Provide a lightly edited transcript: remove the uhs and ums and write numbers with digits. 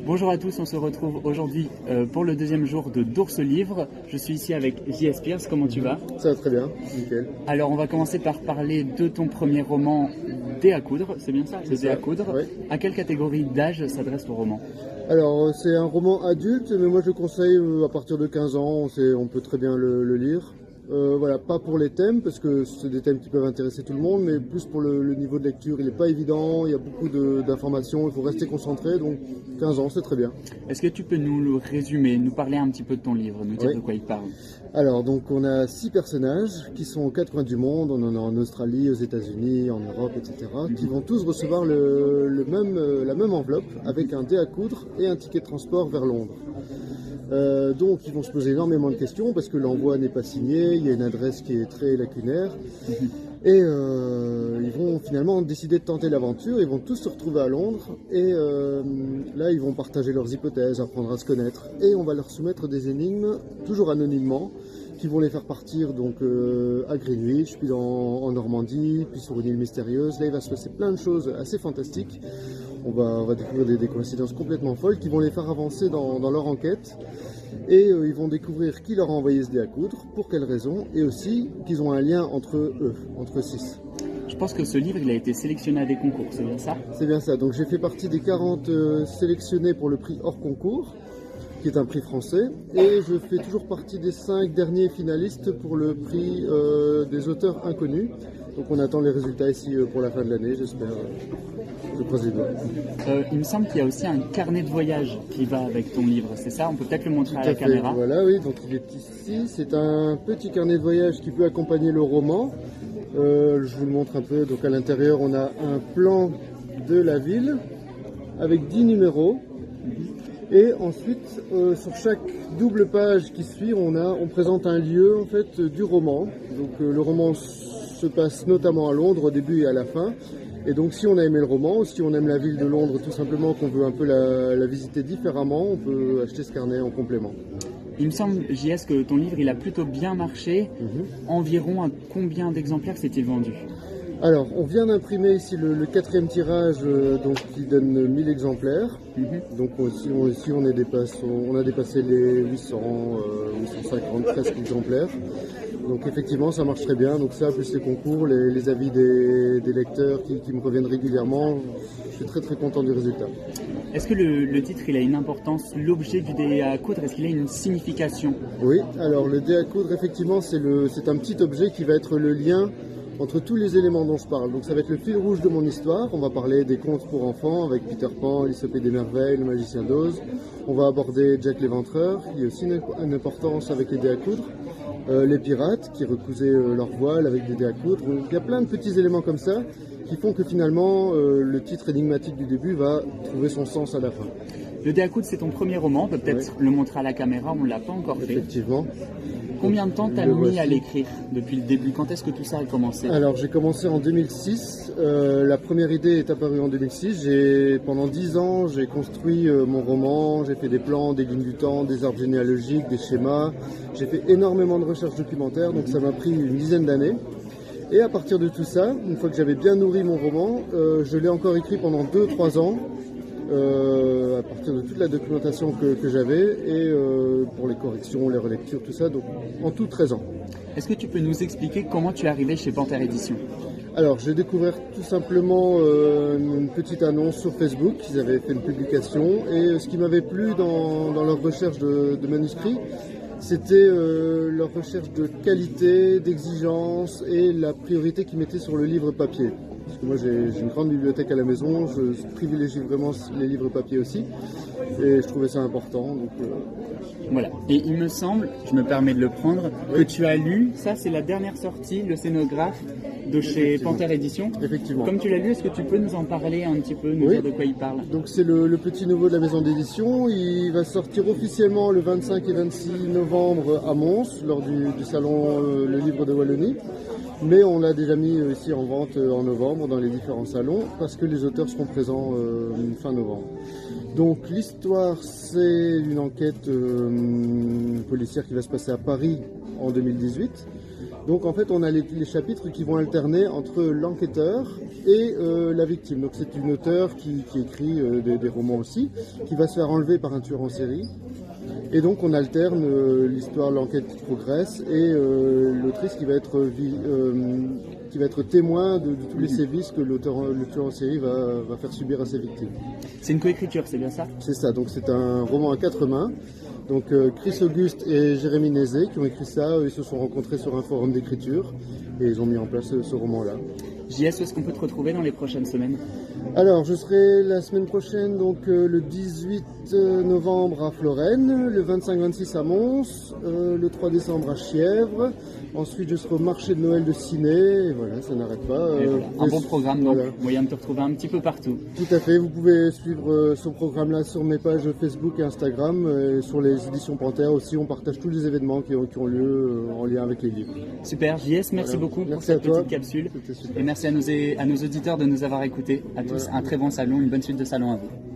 Bonjour à tous, on se retrouve aujourd'hui pour le deuxième jour de d'Ours Livre. Je suis ici avec J.S. Pierce, comment tu vas? Ça va très bien, nickel. Alors on va commencer par parler de ton premier roman, Dés à coudre, c'est bien ça? Dés à coudre. Oui. À quelle catégorie d'âge s'adresse ton roman? Alors c'est un roman adulte, mais moi je le conseille à partir de 15 ans, on peut très bien le lire. Voilà, pas pour les thèmes, parce que c'est des thèmes qui peuvent intéresser tout le monde, mais plus pour le niveau de lecture. Il n'est pas évident, il y a beaucoup d'informations, il faut rester concentré, donc 15 ans c'est très bien. Est-ce que tu peux nous le résumer, nous parler un petit peu de ton livre, nous dire Oui. de quoi il parle? Alors donc on a 6 personnages qui sont aux 4 coins du monde, on en a en Australie, aux États-Unis, en Europe, etc., qui vont tous recevoir la même enveloppe avec un dé à coudre et un ticket de transport vers Londres. Donc ils vont se poser énormément de questions parce que l'envoi n'est pas signé, il y a une adresse qui est très lacunaire et ils vont finalement décider de tenter l'aventure, ils vont tous se retrouver à Londres et là ils vont partager leurs hypothèses, apprendre à se connaître et on va leur soumettre des énigmes, toujours anonymement, qui vont les faire partir donc à Greenwich, puis en Normandie, puis sur une île mystérieuse. Là il va se passer plein de choses assez fantastiques. On va découvrir des coïncidences complètement folles qui vont les faire avancer dans leur enquête. Et ils vont découvrir qui leur a envoyé ce dé à coudre, pour quelles raisons, et aussi qu'ils ont un lien entre eux, entre 6. Je pense que ce livre il a été sélectionné à des concours, c'est bien ça? C'est bien ça, donc j'ai fait partie des 40 sélectionnés pour le prix hors concours, qui est un prix français, et je fais toujours partie des 5 derniers finalistes pour le prix des auteurs inconnus. Donc on attend les résultats ici pour la fin de l'année, j'espère. Je croise les doigts. Il me semble qu'il y a aussi un carnet de voyage qui va avec ton livre, c'est ça? On peut peut-être le montrer à la caméra. Voilà, oui, donc il est ici. C'est un petit carnet de voyage qui peut accompagner le roman. Je vous le montre un peu. Donc à l'intérieur, on a un plan de la ville avec 10 numéros. Et ensuite, sur chaque double page qui suit, on présente un lieu en fait du roman. Donc le roman se passe notamment à Londres au début et à la fin. Et donc si on a aimé le roman, ou si on aime la ville de Londres tout simplement, qu'on veut un peu la visiter différemment, on peut acheter ce carnet en complément. Il me semble, JS, que ton livre il a plutôt bien marché. Environ à combien d'exemplaires s'est-il vendu? Alors, on vient d'imprimer ici le 4e tirage donc, qui donne 1000 exemplaires. Donc ici on a dépassé les 800, 850 presque exemplaires. Donc effectivement ça marche très bien, donc ça plus les concours, les avis des lecteurs qui me reviennent régulièrement, je suis très très content du résultat. Est-ce que le titre il a une importance, l'objet du dé à coudre, est-ce qu'il a une signification? Oui, alors le dé à coudre effectivement c'est un petit objet qui va être le lien entre tous les éléments dont je parle. Donc ça va être le fil rouge de mon histoire, on va parler des contes pour enfants avec Peter Pan, l'Échappée des merveilles, le magicien d'Oz, on va aborder Jack l'Éventreur, il y a aussi une importance avec les dés à coudre. Les pirates qui recousaient leur voile avec des dés à coudre. Donc, il y a plein de petits éléments comme ça qui font que finalement le titre énigmatique du début va trouver son sens à la fin. Le dé à coudre c'est ton premier roman, on peut peut-être le montrer à la caméra, on ne l'a pas encore fait. Effectivement. Combien de temps t'as mis à l'écrire depuis le début? Quand est-ce que tout ça a commencé? Alors j'ai commencé en 2006, la première idée est apparue en 2006, pendant 10 ans j'ai construit mon roman, j'ai fait des plans, des lignes du temps, des arbres généalogiques, des schémas, j'ai fait énormément de recherches documentaires, donc ça m'a pris une dizaine d'années. Et à partir de tout ça, une fois que j'avais bien nourri mon roman, je l'ai encore écrit pendant 2-3 ans, à partir de toute la documentation que j'avais et pour les corrections, les relectures, tout ça, donc en tout 13 ans. Est-ce que tu peux nous expliquer comment tu es arrivé chez Panthère Éditions? Alors j'ai découvert tout simplement une petite annonce sur Facebook, ils avaient fait une publication et ce qui m'avait plu dans leur recherche de manuscrits, c'était leur recherche de qualité, d'exigence et la priorité qu'ils mettaient sur le livre papier. Parce que moi j'ai une grande bibliothèque à la maison, je privilégie vraiment les livres papier aussi et je trouvais ça important. Donc, Voilà, et il me semble, je me permets de le prendre, que tu as lu, ça c'est la dernière sortie, le scénographe de chez Panthère Éditions. Effectivement. Comme tu l'as lu, est-ce que tu peux nous en parler un petit peu, nous dire de quoi il parle? Donc c'est le petit nouveau de la maison d'édition, il va sortir officiellement le 25 et 26 novembre à Mons, lors du salon Le Livre de Wallonie. Mais on l'a déjà mis ici en vente en novembre dans les différents salons parce que les auteurs seront présents fin novembre. Donc l'histoire, c'est une enquête policière qui va se passer à Paris en 2018. Donc en fait, on a les chapitres qui vont alterner entre l'enquêteur et la victime. Donc c'est une auteure qui écrit des romans aussi, qui va se faire enlever par un tueur en série. Et donc on alterne l'histoire, l'enquête qui progresse et l'autrice qui va être témoin de tous les sévices que le tueur en série va faire subir à ses victimes. C'est une coécriture, c'est bien ça? C'est ça, donc c'est un roman à 4 mains. Donc Chris Auguste et Jérémy Nézet qui ont écrit ça, ils se sont rencontrés sur un forum d'écriture et ils ont mis en place ce roman-là. JS, où est-ce qu'on peut te retrouver dans les prochaines semaines? Alors, je serai la semaine prochaine, donc le 18 novembre à Florène, le 25-26 à Mons, le 3 décembre à Chièvre. Ensuite, je serai au marché de Noël de Ciné, et voilà, ça n'arrête pas. Voilà. Un bon programme, donc moyen de te retrouver un petit peu partout. Tout à fait, vous pouvez suivre ce programme-là sur mes pages Facebook et Instagram, et sur les éditions Panthère aussi, on partage tous les événements qui ont lieu en lien avec les livres. Super, JS, merci beaucoup pour cette petite capsule. Et merci à nos auditeurs de nous avoir écoutés. À tous, un très bon salon, une bonne suite de salon à vous.